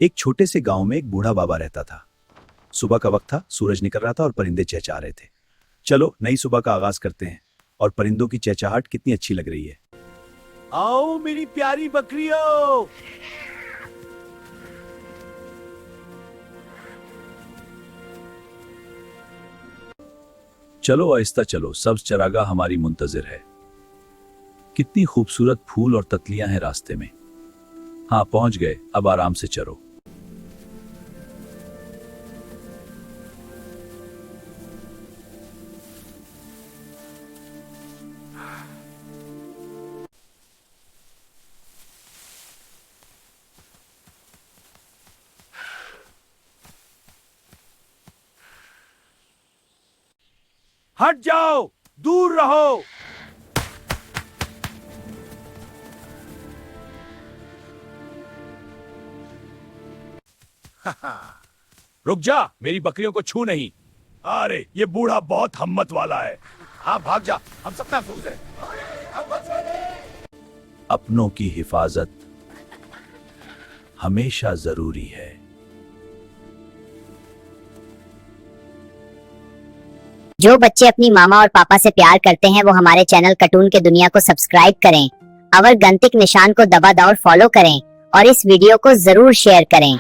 एक छोटे से गांव में एक बूढ़ा बाबा रहता था। सुबह का वक्त था, सूरज निकल रहा था और परिंदे चहचहा रहे थे। चलो नई सुबह का आगाज करते हैं। और परिंदों की चहचहाहट कितनी अच्छी लग रही है। आओ मेरी प्यारी बकरियों। चलो आहिस्ता चलो, सब्ज चरागाह हमारी मुंतजिर है। कितनी खूबसूरत फूल और ततलियां हैं रास्ते में। हाँ पहुंच गए, अब आराम से चरो। हट जाओ, दूर रहो। रुक जा, मेरी बकरियों को छू नहीं। अरे ये बूढ़ा बहुत हिम्मत वाला है। हाँ भाग जा, हम सब महफूज हैं। अपनों की हिफाजत हमेशा जरूरी है। जो बच्चे अपनी मामा और पापा से प्यार करते हैं वो हमारे चैनल कार्टून के दुनिया को सब्सक्राइब करें, और घंटिक निशान को दबा और फॉलो करें, और इस वीडियो को जरूर शेयर करें।